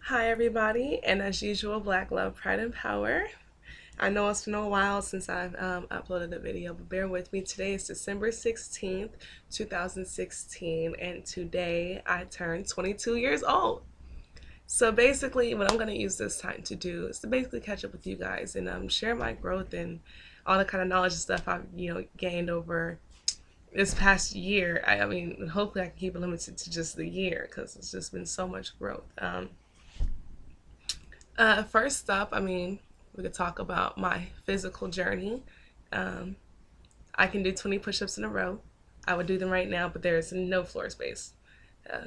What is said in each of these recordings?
Hi, everybody, and as usual, Black Love, Pride, and Power. I know it's been a while since I've uploaded a video, but bear with me. Today is December 16th, 2016, and today I turned 22 years old. So basically, what I'm going to use this time to do is to basically catch up with you guys and share my growth and all the kind of knowledge and stuff I've gained over this past year. I mean, hopefully I can keep it limited to just the year because it's just been so much growth. First up, I mean, we could talk about my physical journey. Um, I can do 20 push ups in a row. I would do them right now, but there's no floor space.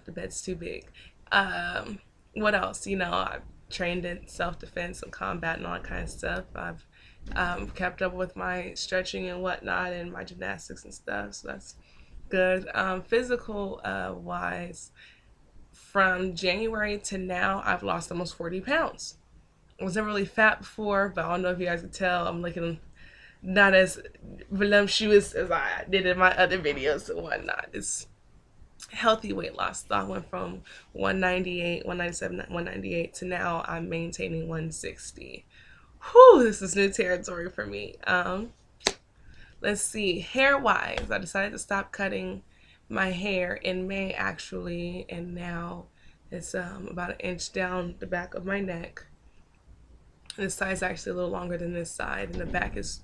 The bed's too big. Um, what else? I've trained in self defense and combat and all that kind of stuff. I've kept up with my stretching and whatnot and my gymnastics and stuff, so that's good. Physical wise, from January to now, I've lost almost 40 pounds. I wasn't really fat before, but I don't know if you guys can tell. I'm looking not as voluptuous as I did in my other videos and whatnot. It's healthy weight loss. So I went from 198, 197, 198 to now I'm maintaining 160. Whew, this is new territory for me. Let's see. Hair wise, I decided to stop cutting my hair in May actually, and now it's about an inch down the back of my neck. This side is actually a little longer than this side, and the back is,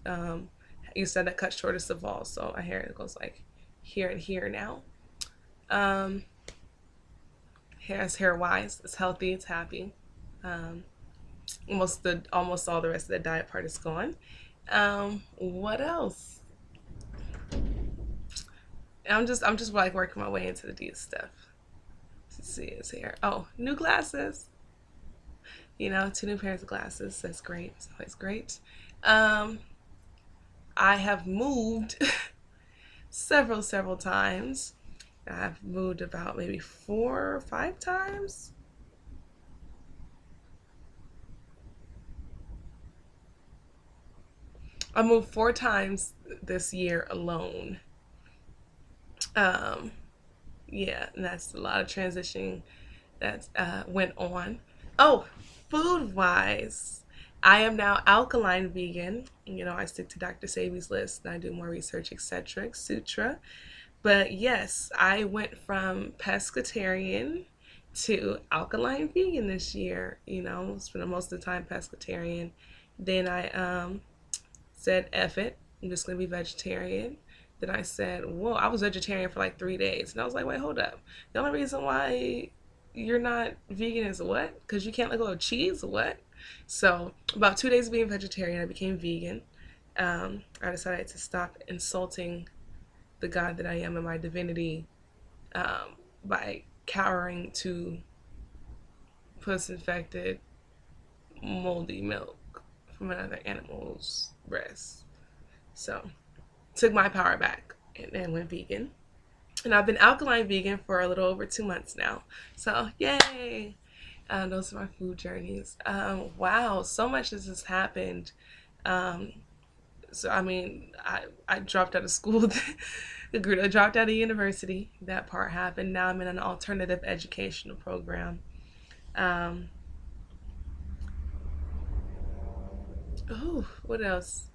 you said that cut shortest of all, so my hair goes like here and here now. Um, hair wise, it's healthy, it's happy. Um, almost all the rest of the diet part is gone. What else? I'm just like working my way into the deep stuff. Let's see his hair. Oh, new glasses. 2 new pairs of glasses. That's great. It's always great. Um, I have moved several times. I've moved about maybe 4 or 5 times. I moved 4 times this year alone. Um, yeah, and that's a lot of transitioning that went on. Oh, food wise, I am now alkaline vegan. I stick to Dr. Sabi's list and I do more research, etc., etc. But yes, I went from pescatarian to alkaline vegan this year. Spent most of the time pescatarian. Then I said, F it, I'm just gonna be vegetarian. Then I said, whoa, I was vegetarian for like 3 days. And I was like, wait, hold up. The only reason why you're not vegan is what? Because you can't let go of cheese? What? So, about 2 days of being vegetarian, I became vegan. I decided to stop insulting the God that I am and my divinity by cowering to puss infected, moldy milk from another animal's breast. So, took my power back and went vegan. And I've been alkaline vegan for a little over 2 months now. So, yay! Those are my food journeys. Wow, so much has happened. Um, so, I mean, I dropped out of school. I dropped out of university. That part happened. Now I'm in an alternative educational program. Um, what else?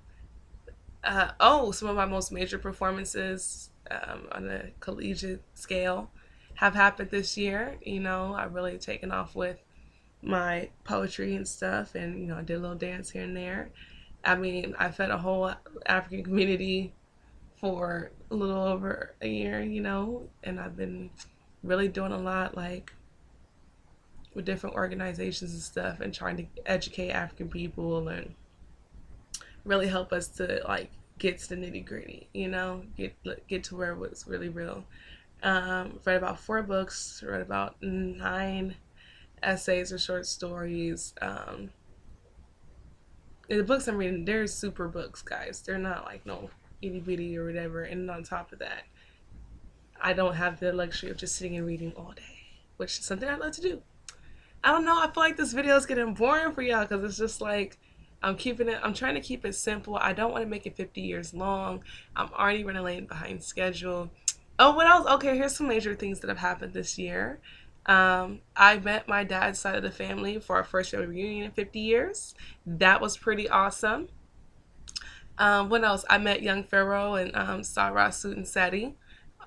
Some of my most major performances on a collegiate scale have happened this year. I've really taken off with my poetry and stuff, and I did a little dance here and there. I mean, I fed a whole African community for a little over a year, and I've been really doing a lot like with different organizations and stuff and trying to educate African people and really help us to like get to the nitty gritty, get to where it was really real. Read about 4 books, read about 9 essays or short stories. The books I'm reading, they're super books, guys. They're not like no itty bitty or whatever. And on top of that, I don't have the luxury of just sitting and reading all day, which is something I'd love to do. I don't know. I feel like this video is getting boring for y'all because it's just like I'm trying to keep it simple. I don't want to make it 50 years long. I'm already running late behind schedule. Oh, what else? Okay, here's some major things that have happened this year. I met my dad's side of the family for our first family reunion in 50 years. That was pretty awesome. What else? I met Young Pharaoh and Sarah Suit and Seti.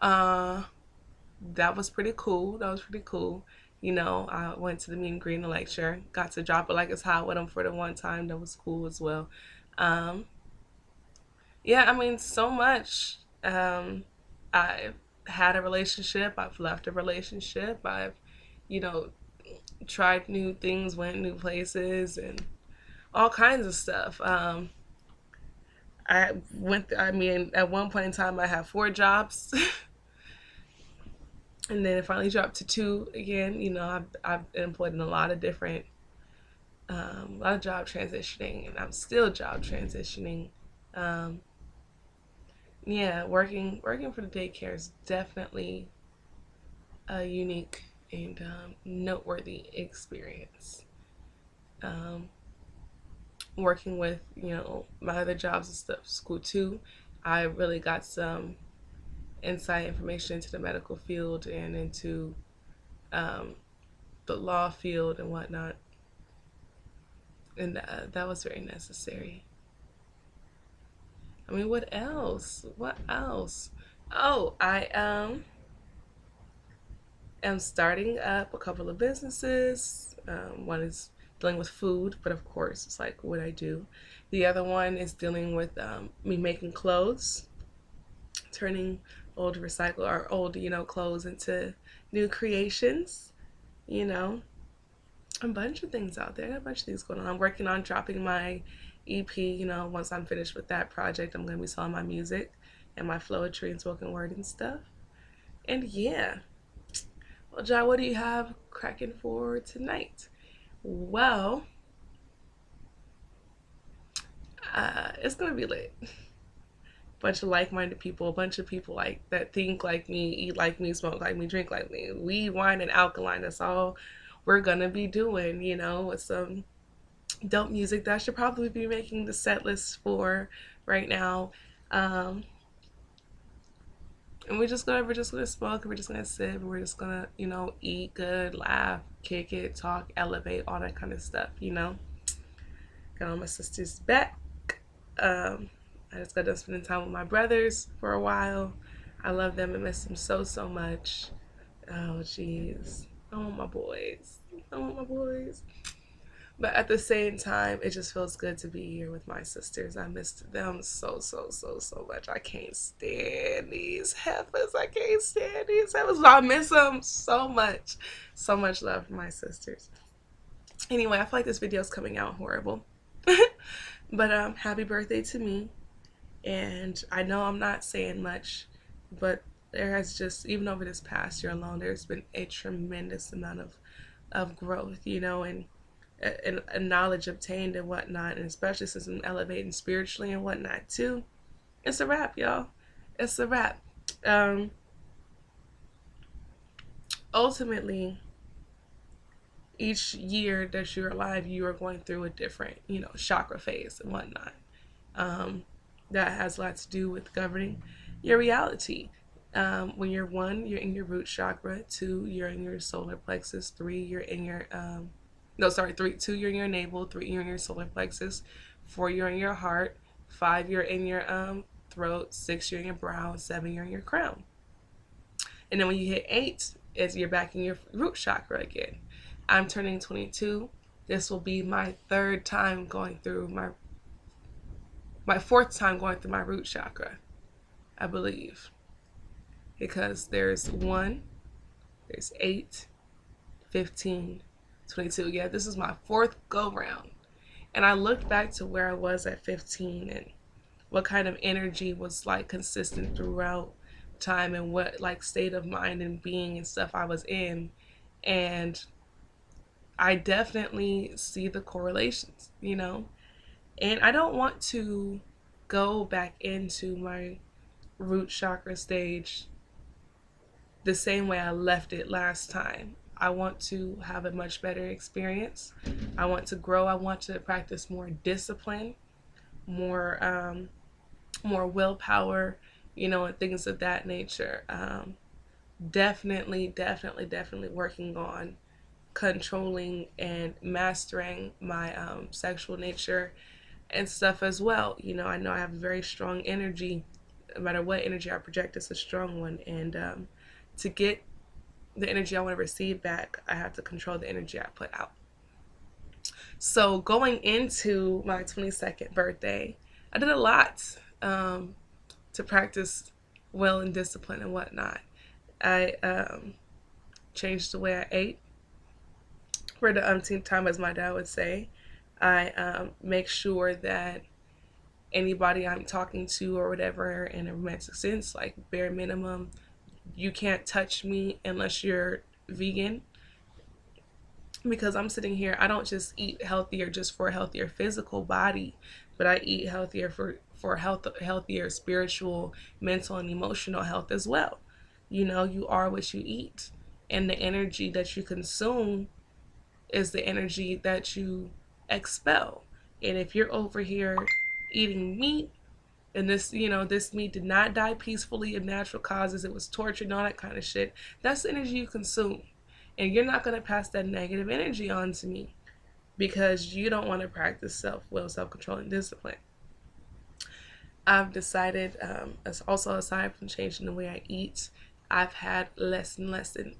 Uh, that was pretty cool. That was pretty cool. You know, I went to the meet and greet and the lecture. Got to drop it like it's hot with them for the one time. That was cool as well. Um, yeah, I mean, so much. I've had a relationship. I've left a relationship. I've, you know, tried new things, went new places, and all kinds of stuff. I mean, at one point in time, I had 4 jobs. And then it finally dropped to 2 again. You know, I've been employed in a lot of different, a lot of job transitioning, and I'm still job transitioning. Um, yeah, working for the daycare is definitely a unique and noteworthy experience. Um, Working with my other jobs and stuff, school too, I really got some insight information into the medical field and into um, the law field and whatnot, and that was very necessary. I mean, what else? What else? Oh, I am starting up a couple of businesses. One is dealing with food, but of course, it's like what I do. The other one is dealing with me making clothes, turning old recycle or old clothes into new creations. You know, a bunch of things out there. I got a bunch of things going on. I'm working on dropping my EP. You know, once I'm finished with that project, I'm gonna be selling my music and my poetry and spoken word and stuff. And yeah, well, Jai, what do you have cracking for tonight? Well, it's gonna be lit. Bunch of like-minded people, a bunch of people like that think like me, eat like me, smoke like me, drink like me. Weed, wine, and alkaline. That's all we're gonna be doing. You know, with some dope music that I should probably be making the set list for right now. Um, and we're just gonna smoke, and we're just gonna sit, and we're just gonna eat good, laugh, kick it, talk, elevate, all that kind of stuff. Got on my sister's back. I just got done spending time with my brothers for a while. I love them and miss them so, so much. Oh jeez, I want my boys. I want my boys. But at the same time, it just feels good to be here with my sisters. I missed them so, so, so, so much. I can't stand these heifers. I can't stand these heifers. But I miss them so much. So much love for my sisters. Anyway, I feel like this video is coming out horrible. But happy birthday to me. And I know I'm not saying much, but there has just, even over this past year alone, there's been a tremendous amount of growth, and a knowledge obtained and whatnot, and especially since I'm elevating spiritually and whatnot too. It's a wrap, y'all. It's a wrap. Ultimately, each year that you're alive, you are going through a different, chakra phase and whatnot. That has a lot to do with governing your reality. When you're 1, you're in your root chakra. 2, you're in your solar plexus. 3, you're in your no, sorry, 3, 2, you're in your navel. 3, you're in your solar plexus. 4, you're in your heart. 5, you're in your throat. 6, you're in your brow. 7, you're in your crown. And then when you hit 8, you're back in your root chakra again. I'm turning 22. This will be my 3rd time going through my 4th time going through my root chakra, I believe. Because there's 1, there's 8, 15, 22. Yeah, this is my 4th go round. And I looked back to where I was at 15 and what kind of energy was like consistent throughout time and what like state of mind and being and stuff I was in. And I definitely see the correlations, And I don't want to go back into my root chakra stage the same way I left it last time. I want to have a much better experience. I want to grow. I want to practice more discipline, more willpower, and things of that nature. definitely working on controlling and mastering my sexual nature and stuff as well. I know I have a very strong energy. No matter what energy I project, it's a strong one. And to get the energy I want to receive back, I have to control the energy I put out. So going into my 22nd birthday, I did a lot to practice will and discipline and whatnot. I changed the way I ate for the umpteenth time, as my dad would say. I make sure that anybody I'm talking to or whatever in a romantic sense, like bare minimum, you can't touch me unless you're vegan. Because I'm sitting here, I don't just eat healthier just for a healthier physical body, but I eat healthier for healthier spiritual, mental, and emotional health as well. You are what you eat, and the energy that you consume is the energy that you expel. And if you're over here eating meat, and this meat did not die peacefully of natural causes, it was tortured and all that kind of shit, that's the energy you consume. And you're not going to pass that negative energy on to me because you don't want to practice self-will, self-control, and discipline. I've decided, also aside from changing the way I eat, I've had less and less than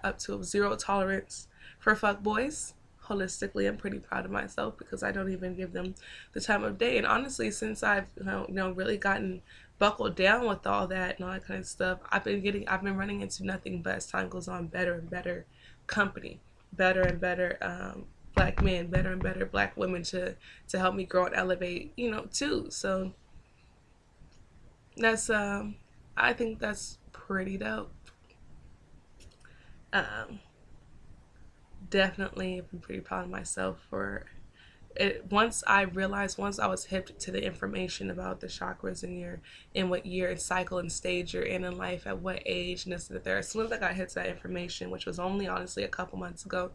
up to zero tolerance for fuck boys. Holistically, I'm pretty proud of myself because I don't even give them the time of day. And honestly, since I've really gotten buckled down with all that and all that kind of stuff, I've been running into nothing but, as time goes on, better and better company, better and better black men, better and better black women to help me grow and elevate, too. So that's I think that's pretty dope. Definitely been pretty proud of myself for it. Once I was hip to the information about the chakras in what year and cycle and stage you're in life, at what age, and this and that. As soon as I got hit to that information, which was only honestly a couple months ago,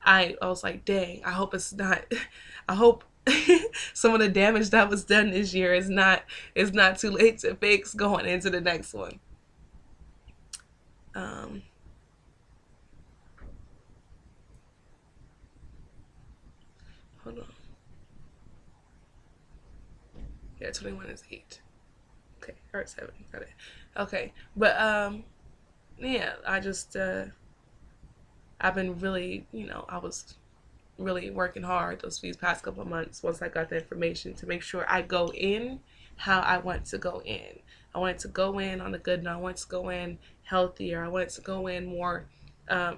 I was like, dang, I hope it's not I hope some of the damage that was done this year is not too late to fix going into the next one. Hold on. Yeah, 21 is 8. Okay, or 7. Got it. Okay, but yeah, I've been really, I was really working hard these past couple of months once I got the information to make sure I go in how I want to go in. I wanted to go in on a good note. I wanted to go in healthier. I wanted to go in more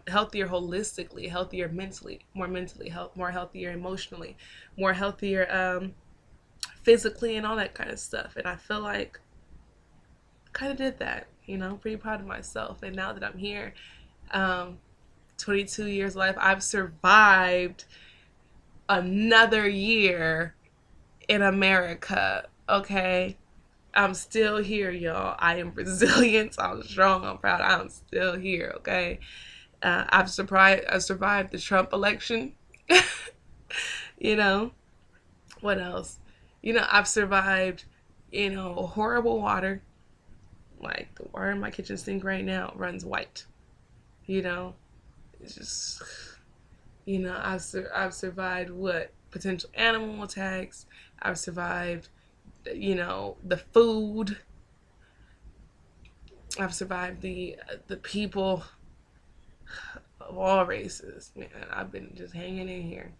healthier holistically, healthier mentally, more healthier emotionally, more healthier physically, and all that kind of stuff. And I feel like I kind of did that. Pretty proud of myself. And now that I'm here, 22 years of life, I've survived another year in America. Okay, I'm still here, y'all. I am resilient. I'm strong. I'm proud. I'm still here. Okay, I've survived the Trump election. What else? I've survived. Horrible water. Like the water in my kitchen sink right now runs white. It's just. I've survived what potential animal attacks. I've survived, the food. I've survived the people of all races. Man, I've been just hanging in here.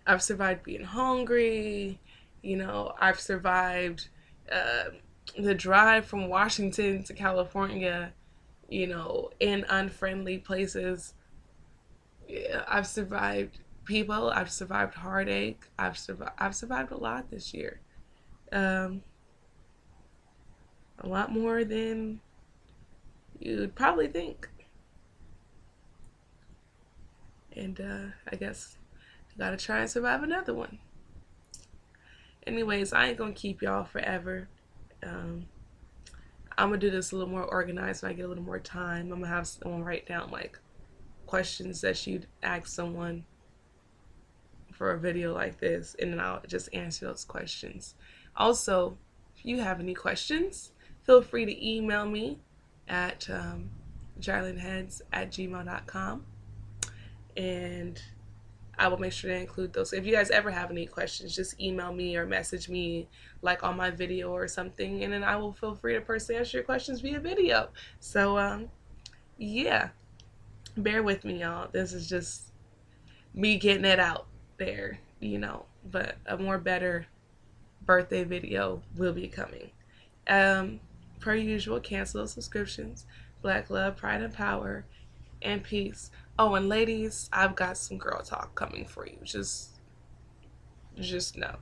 I've survived being hungry. I've survived the drive from Washington to California. In unfriendly places. Yeah, I've survived people. I've survived heartache. I've survived a lot this year. A lot more than you'd probably think. And I guess I gotta try and survive another one. Anyways, I ain't gonna keep y'all forever. I'm gonna do this a little more organized when I get a little more time. I'm gonna have someone write down like questions that you'd ask someone for a video like this, and then I'll just answer those questions. Also, if you have any questions, feel free to email me at jarlinheads@gmail.com, and I will make sure to include those. So if you guys ever have any questions, just email me or message me like on my video or something, and then I will feel free to personally answer your questions via video. So yeah, bear with me, y'all. This is just me getting it out there, but a more better birthday video will be coming. Per usual, cancel those subscriptions. Black love, pride, and power, and peace. Oh, and ladies, I've got some girl talk coming for you. Just know.